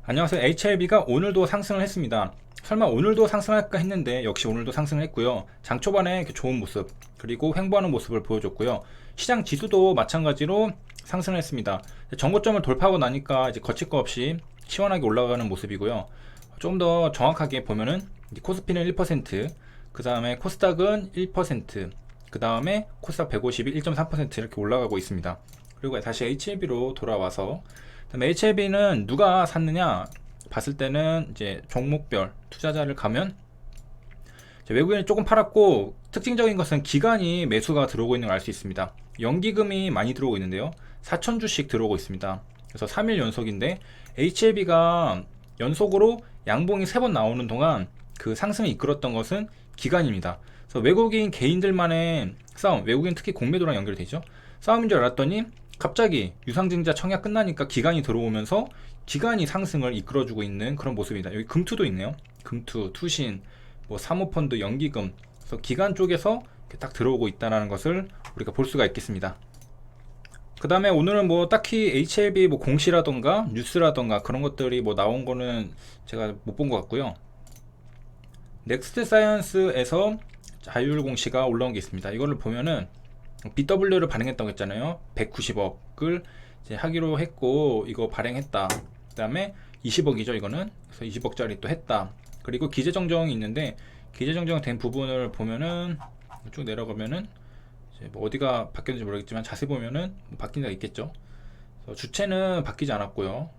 안녕하세요. HLB가 오늘도 상승을 했습니다. 설마 오늘도 상승할까 했는데 역시 오늘도 상승을 했고요. 장 초반에 이렇게 좋은 모습 그리고 횡보하는 모습을 보여줬고요. 시장 지수도 마찬가지로 상승을 했습니다. 정고점을 돌파하고 나니까 이제 거칠 거 없이 시원하게 올라가는 모습이고요. 좀 더 정확하게 보면은 코스피는 1%, 그 다음에 코스닥은 1%, 그 다음에 코스닥 150이 1.3% 이렇게 올라가고 있습니다. 그리고 다시 HLB로 돌아와서 HLB는 누가 샀느냐 봤을 때는 이제 종목별 투자자를 가면 외국인이 조금 팔았고, 특징적인 것은 기간이 매수가 들어오고 있는 걸 알 수 있습니다. 연기금이 많이 들어오고 있는데요, 4,000주씩 들어오고 있습니다. 그래서 3일 연속인데 HLB가 연속으로 양봉이 3번 나오는 동안 그 상승을 이끌었던 것은 기간입니다. 그래서 외국인 개인들만의 싸움, 외국인 특히 공매도랑 연결되죠. 싸움인 줄 알았더니 갑자기 유상증자 청약 끝나니까 기간이 들어오면서 기간이 상승을 이끌어주고 있는 그런 모습입니다. 여기 금투도 있네요. 금투, 투신, 뭐 사모펀드, 연기금, 그래서 기간 쪽에서 이렇게 딱 들어오고 있다는 것을 우리가 볼 수가 있겠습니다. 그 다음에 오늘은 뭐 딱히 HLB 뭐 공시라던가 뉴스라던가 그런 것들이 뭐 나온 거는 제가 못 본 것 같고요. 넥스트 사이언스에서 자율 공시가 올라온 게 있습니다. 이거를 보면은 BW를 발행했다고 했잖아요. 190억을 이제 하기로 했고 이거 발행했다. 그 다음에 20억이죠 이거는. 그래서 20억짜리 또 했다. 그리고 기재정정이 있는데 기재정정 된 부분을 보면은 쭉 내려가면은 이제 뭐 어디가 바뀌었는지 모르겠지만 자세히 보면은 뭐 바뀐 데가 있겠죠. 그래서 주체는 바뀌지 않았고요.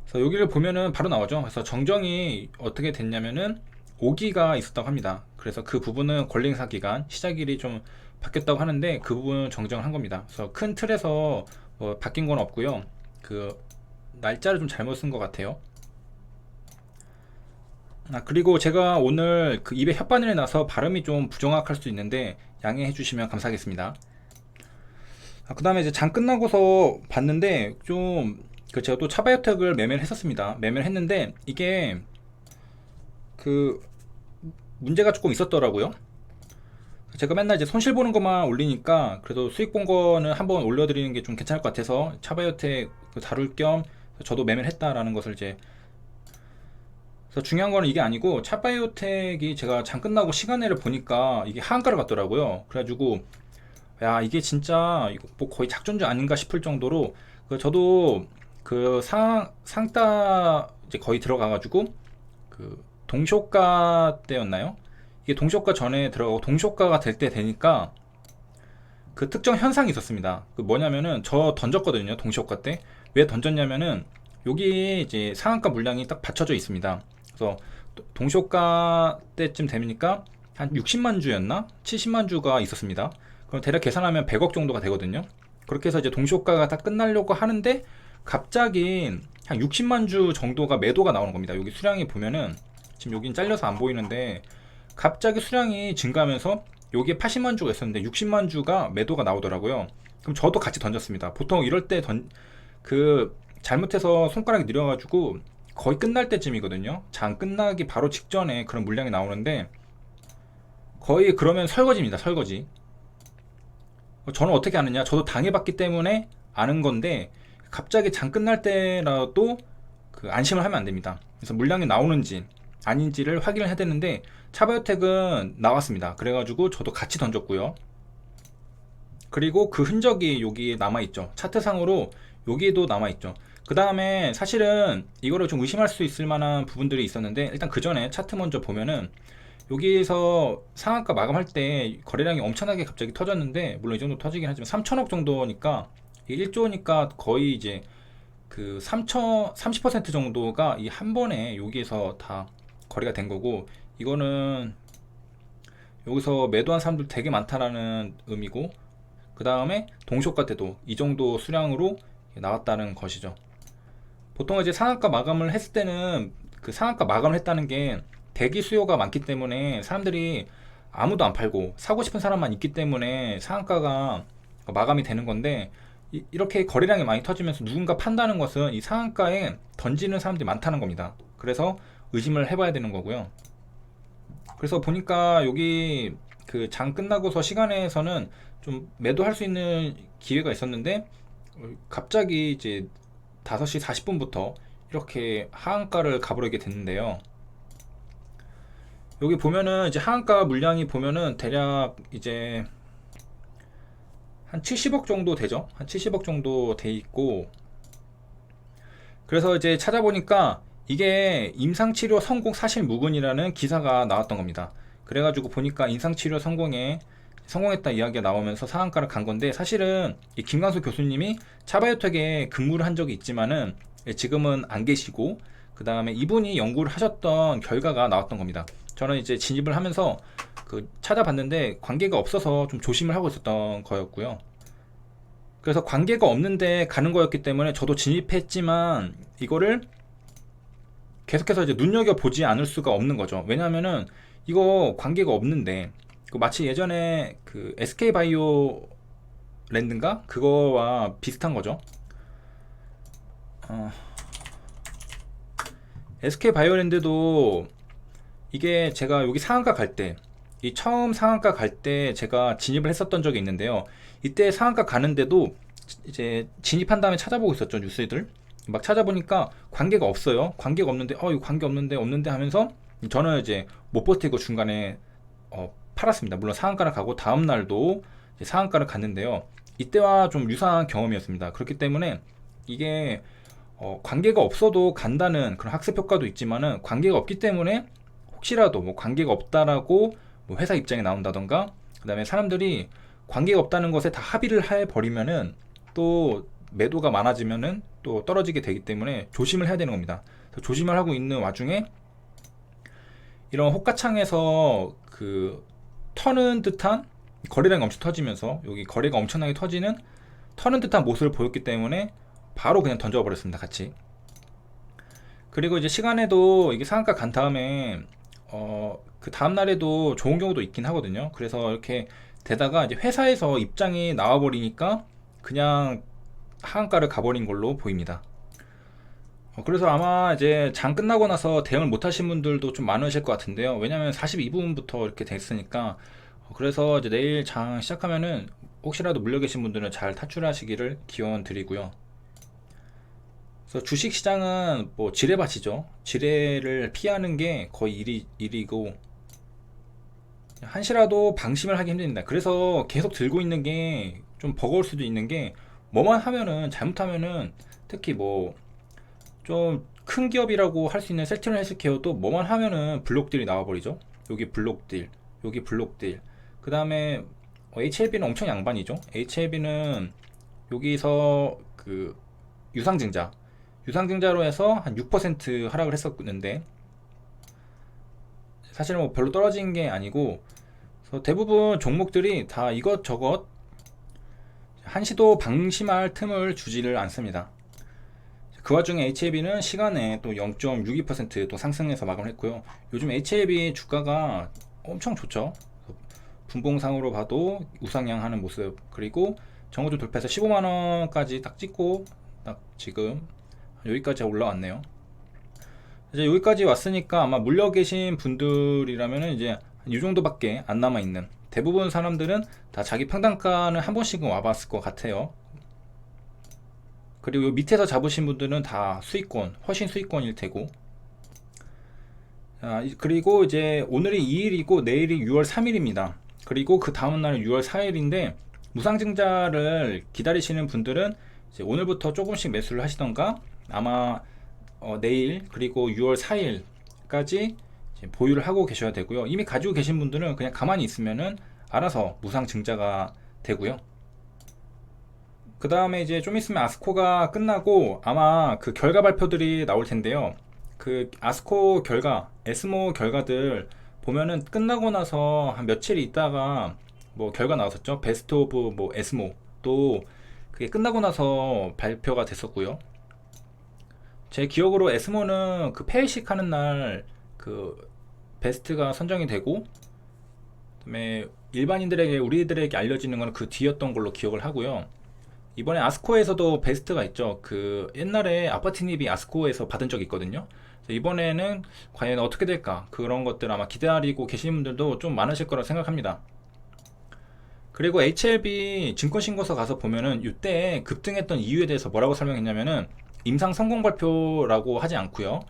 그래서 여기를 보면은 바로 나오죠. 그래서 정정이 어떻게 됐냐면은 5기가 있었다고 합니다. 그래서 그 부분은 권리행사 기간 시작일이 좀 바뀌었다고 하는데 그 부분은 정정을 한 겁니다. 그래서 큰 틀에서 뭐 바뀐 건 없고요. 그 날짜를 좀 잘못 쓴 것 같아요. 그리고 제가 오늘 그 입에 혓바늘이 나서 발음이 좀 부정확할 수 있는데 양해해 주시면 감사하겠습니다. 그 다음에 이제 장 끝나고서 봤는데 좀 그 제가 또 차바이오텍을 매매를 했었습니다. 매매를 했는데 이게 그 문제가 조금 있었더라고요. 제가 맨날 이제 손실 보는 것만 올리니까 그래도 수익 본 거는 한번 올려드리는 게 좀 괜찮을 것 같아서 차바이오텍 다룰 겸 저도 매매를 했다라는 것을 이제. 그래서 중요한 거는 이게 아니고 차바이오텍이 제가 장 끝나고 시간외를 보니까 이게 하한가를 갔더라고요. 그래가지고 야 이게 진짜 이거 뭐 거의 작전주 아닌가 싶을 정도로 저도 그 상따 이제 거의 들어가가지고 그 동시호가 때였나요? 이게 동시호가 전에 들어가고 동시호가가 될 때 되니까 그 특정 현상이 있었습니다. 그 뭐냐면은 저 던졌거든요. 동시호가 때. 왜 던졌냐면은 여기 이제 상한가 물량이 딱 받쳐져 있습니다. 그래서 동시호가 때쯤 되니까 한 60만 주였나? 70만 주가 있었습니다. 그럼 대략 계산하면 100억 정도가 되거든요. 그렇게 해서 이제 동시호가가 딱 끝나려고 하는데 갑자기 한 60만 주 정도가 매도가 나오는 겁니다. 여기 수량이 보면은 지금 여긴 잘려서 안 보이는데 갑자기 수량이 증가하면서 여기에 80만 주가 있었는데 60만 주가 매도가 나오더라고요. 그럼 저도 같이 던졌습니다. 보통 이럴 때 잘못해서 손가락이 느려가지고 거의 끝날 때쯤이거든요. 장 끝나기 바로 직전에 그런 물량이 나오는데 거의 그러면 설거지입니다. 설거지. 저는 어떻게 아느냐? 저도 당해봤기 때문에 아는 건데 갑자기 장 끝날 때라도 그 안심을 하면 안 됩니다. 그래서 물량이 나오는지 아닌지를 확인을 해야 되는데 차바이오텍은 나왔습니다. 그래가지고 저도 같이 던졌고요. 그리고 그 흔적이 여기에 남아있죠. 차트상으로 여기에도 남아있죠. 그 다음에 사실은 이거를 좀 의심할 수 있을 만한 부분들이 있었는데 일단 그 전에 차트 먼저 보면은 여기에서 상한가 마감할 때 거래량이 엄청나게 갑자기 터졌는데 물론 이 정도 터지긴 하지만 3천억 정도니까 1조니까 거의 이제 그 30% 정도가 이 한 번에 여기에서 다 거래가 된 거고 이거는 여기서 매도한 사람들 되게 많다라는 의미고 그 다음에 동시효과 때도 이 정도 수량으로 나왔다는 것이죠. 보통 이제 상한가 마감을 했을 때는 그 상한가 마감을 했다는 게 대기 수요가 많기 때문에 사람들이 아무도 안 팔고 사고 싶은 사람만 있기 때문에 상한가가 마감이 되는 건데 이렇게 거래량이 많이 터지면서 누군가 판다는 것은 이 상한가에 던지는 사람들이 많다는 겁니다. 그래서 의심을 해봐야 되는 거고요. 그래서 보니까 여기 그 장 끝나고서 시간에서는 좀 매도할 수 있는 기회가 있었는데 갑자기 이제 5시 40분부터 이렇게 하한가를 가버리게 됐는데요. 여기 보면은 이제 하한가 물량이 보면은 대략 이제 한 70억 정도 되죠. 한 70억 정도 돼 있고, 그래서 이제 찾아보니까 이게 임상치료 성공 사실 무근이라는 기사가 나왔던 겁니다. 그래가지고 보니까 임상치료 성공했다 이야기가 나오면서 상한가를 간 건데, 사실은 이 김광수 교수님이 차바이오텍에 근무를 한 적이 있지만은 지금은 안 계시고, 그 다음에 이분이 연구를 하셨던 결과가 나왔던 겁니다. 저는 이제 진입을 하면서 찾아봤는데 관계가 없어서 좀 조심을 하고 있었던 거였고요. 그래서 관계가 없는데 가는 거였기 때문에 저도 진입했지만 이거를 계속해서 이제 눈여겨보지 않을 수가 없는 거죠. 왜냐면은 이거 관계가 없는데, 마치 예전에 그 SK바이오 랜드인가? 그거와 비슷한 거죠. SK바이오랜드도 이게 제가 여기 상한가 갈 때, 이 처음 상한가 갈 때 제가 진입을 했었던 적이 있는데요. 이때 상한가 가는데도 이제 진입한 다음에 찾아보고 있었죠. 뉴스들 막 찾아보니까 관계가 없어요. 관계가 없는데 이거 관계 없는데 하면서 저는 이제 못 버티고 중간에 팔았습니다. 물론 상한가를 가고 다음 날도 상한가를 갔는데요. 이때와 좀 유사한 경험이었습니다. 그렇기 때문에 이게 관계가 없어도 간다는 그런 학습 효과도 있지만은, 관계가 없기 때문에 혹시라도 뭐 관계가 없다라고 뭐 회사 입장에 나온다던가, 그 다음에 사람들이 관계가 없다는 것에 다 합의를 해버리면은 또 매도가 많아지면은 또 떨어지게 되기 때문에 조심을 해야 되는 겁니다. 조심을 하고 있는 와중에 이런 호가창에서 터는 듯한 거래량이 엄청 터지면서, 여기 거래가 엄청나게 터는 듯한 모습을 보였기 때문에 바로 그냥 던져버렸습니다. 같이. 그리고 이제 시간에도 이게 상한가 간 다음에 그 다음날에도 좋은 경우도 있긴 하거든요. 그래서 이렇게 되다가 이제 회사에서 입장이 나와버리니까 그냥 하한가를 가버린 걸로 보입니다. 그래서 아마 이제 장 끝나고 나서 대응을 못 하신 분들도 좀 많으실 것 같은데요. 왜냐면 42분부터 이렇게 됐으니까. 그래서 이제 내일 장 시작하면은 혹시라도 물려 계신 분들은 잘 탈출하시기를 기원 드리고요. 그래서 주식 시장은 뭐 지뢰밭이죠. 지뢰를 피하는 게 거의 일이고, 한시라도 방심을 하기 힘듭니다. 그래서 계속 들고 있는 게 좀 버거울 수도 있는 게, 뭐만 하면은, 잘못하면은, 특히 뭐 좀 큰 기업이라고 할 수 있는 센트럴 헬스케어도 뭐만 하면은 블록딜이 나와버리죠. 여기 블록딜, 여기 블록딜. 그 다음에 HLB는 엄청 양반이죠. HLB는 여기서 유상증자로 해서 한 6% 하락을 했었는데, 사실은 뭐 별로 떨어진 게 아니고, 그래서 대부분 종목들이 다 이것저것 한시도 방심할 틈을 주지를 않습니다. 그 와중에 HLB는 시간에 또 0.62% 또 상승해서 마감을 했고요. 요즘 HLB 주가가 엄청 좋죠. 분봉상으로 봐도 우상향하는 모습, 그리고 정고점 돌파해서 15만원까지 딱 찍고 딱 지금 여기까지 올라왔네요. 이제 여기까지 왔으니까 아마 물려 계신 분들이라면은 이제 이 정도밖에 안 남아 있는, 대부분 사람들은 다 자기 평단가는 한 번씩은 와봤을 것 같아요. 그리고 밑에서 잡으신 분들은 다 수익권, 훨씬 수익권일 테고. 그리고 이제 오늘이 2일이고 내일이 6월 3일입니다. 그리고 그 다음날은 6월 4일인데, 무상증자를 기다리시는 분들은 이제 오늘부터 조금씩 매수를 하시던가, 아마 내일 그리고 6월 4일까지 보유를 하고 계셔야 되고요. 이미 가지고 계신 분들은 그냥 가만히 있으면은 알아서 무상증자가 되고요. 그 다음에 이제 좀 있으면 아스코가 끝나고 아마 그 결과 발표들이 나올 텐데요. 그 아스코 결과, 에스모 결과들 보면은 끝나고 나서 한 며칠 있다가 뭐 결과 나왔었죠. 베스트 오브 뭐 에스모, 또 그게 끝나고 나서 발표가 됐었고요. 제 기억으로 에스모는 그 폐회식 하는 날 그 베스트가 선정이 되고, 그다음에 일반인들에게, 우리들에게 알려지는 건 그 뒤였던 걸로 기억을 하고요. 이번에 아스코에서도 베스트가 있죠. 그 옛날에 아파트님이 아스코에서 받은 적이 있거든요. 이번에는 과연 어떻게 될까, 그런 것들 아마 기다리고 계시는 분들도 좀 많으실 거라 생각합니다. 그리고 HLB 증권신고서 가서 보면은 이때 급등했던 이유에 대해서 뭐라고 설명했냐면은, 임상 성공 발표라고 하지 않고요.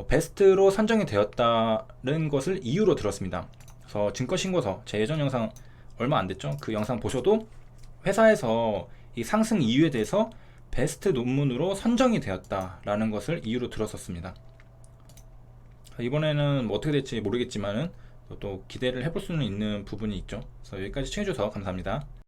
베스트로 선정이 되었다는 것을 이유로 들었습니다. 그래서 증권신고서 제 예전 영상 얼마 안 됐죠? 그 영상 보셔도 회사에서 이 상승 이유에 대해서 베스트 논문으로 선정이 되었다라는 것을 이유로 들었었습니다. 이번에는 뭐 어떻게 될지 모르겠지만은 또 기대를 해볼 수는 있는 부분이 있죠. 그래서 여기까지 시청해주셔서 감사합니다.